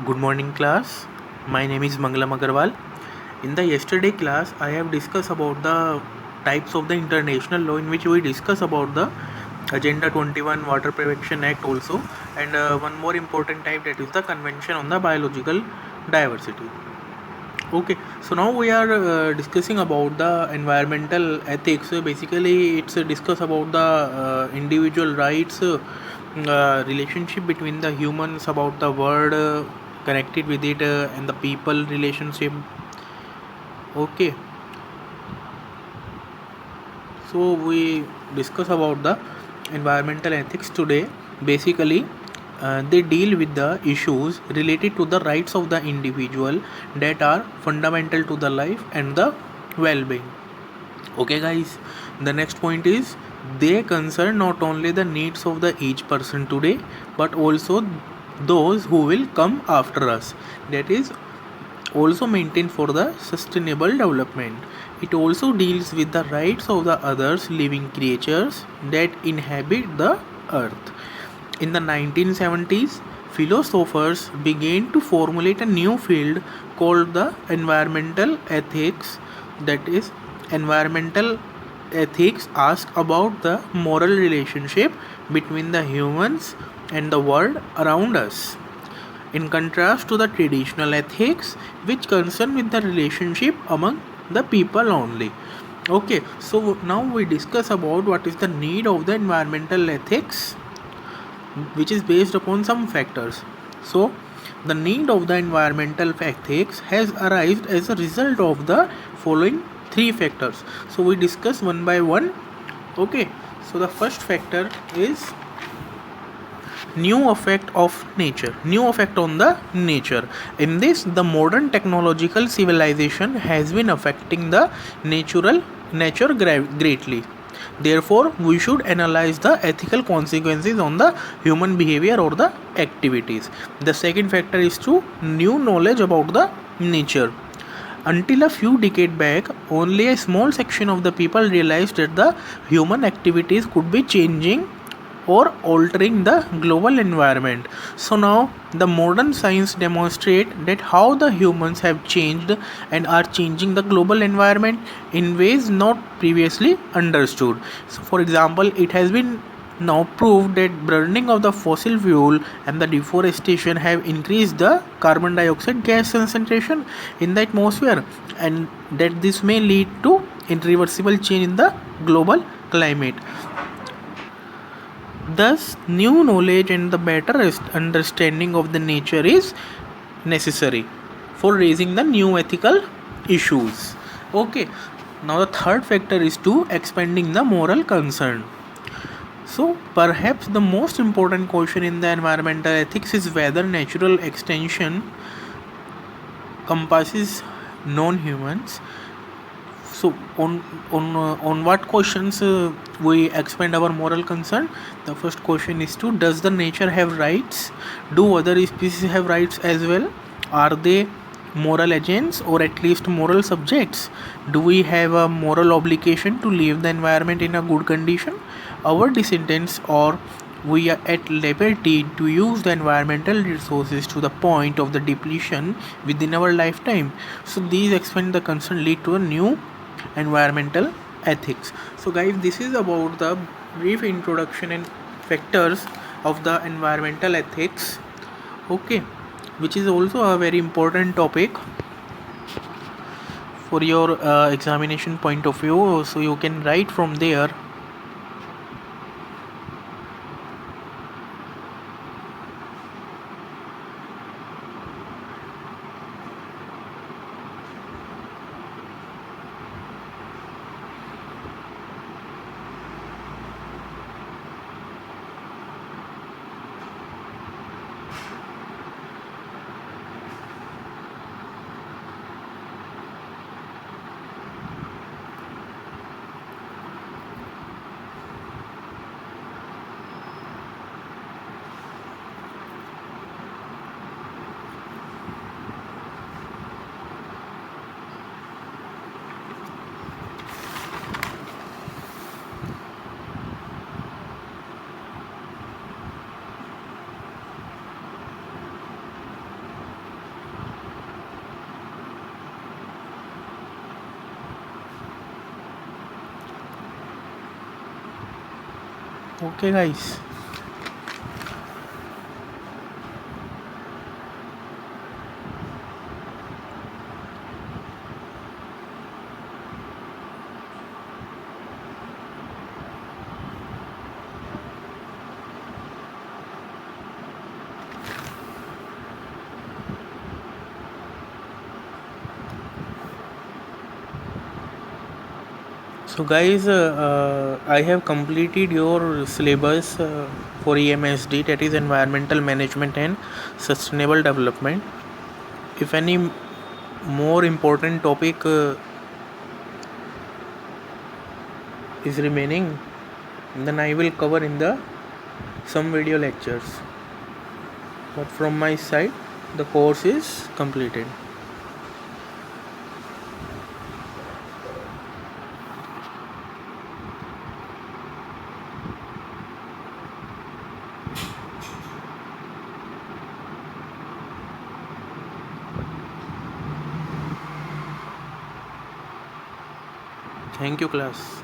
Good morning, class. My name is Mangalam Agarwal. In the yesterday class, I have discussed about the types of the international law, in which we discuss about the Agenda 21 Water Prevention Act also, and one more important type, that is the Convention on the Biological Diversity. Okay, so now we are discussing about the environmental ethics. Basically, it's discuss about the individual rights, relationship between the humans, about the world connected with it, and the people relationship. Okay, so we discuss about the environmental ethics today. Basically, they deal with the issues related to the rights of the individual that are fundamental to the life and the well-being. Okay, guys, the next point is they concern not only the needs of the each person today, but also those who will come after us. That is also maintained for the sustainable development. It also deals with the rights of the others living creatures that inhabit the earth. In the 1970s, philosophers began to formulate a new field called the environmental ethics. That is, environmental ethics asks about the moral relationship between the humans and the world around us, in contrast to the traditional ethics, which concern with the relationship among the people only. Okay, so now we discuss about what is the need of the environmental ethics, which is based upon some factors. So the need of the environmental ethics has arisen as a result of the following three factors. So we discuss one by one. Okay, so the first factor is new effect on the nature. In this, the modern technological civilization has been affecting the nature greatly. Therefore, we should analyze the ethical consequences on the human behavior or the activities. The second factor is to new knowledge about the nature. Until a few decades back, only a small section of the people realized that the human activities could be changing or altering the global environment. So now the modern science demonstrate that how the humans have changed and are changing the global environment in ways not previously understood. So for example, it has been now proved that burning of the fossil fuel and the deforestation have increased the carbon dioxide gas concentration in the atmosphere, and that this may lead to irreversible change in the global climate. Thus, new knowledge and the better understanding of the nature is necessary for raising the new ethical issues. Okay, now the third factor is to expanding the moral concern. So, perhaps the most important question in the environmental ethics is whether natural extension compasses non-humans. So on what questions we expand our moral concern? The first question is to, does the nature have rights? Do other species have rights as well? Are they moral agents or at least moral subjects? Do we have a moral obligation to leave the environment in a good condition? Our descendants, or we are at liberty to use the environmental resources to the point of the depletion within our lifetime? So these expand the concern lead to a new environmental ethics. So guys, this is about the brief introduction and factors of the environmental ethics. Okay, which is also a very important topic for your examination point of view, so you can write from there. Okay, guys. So guys, I have completed your syllabus for EMSD, that is Environmental Management and Sustainable Development. If any more important topic is remaining, then I will cover in the some video lectures. But from my side, the course is completed. Thank you, class.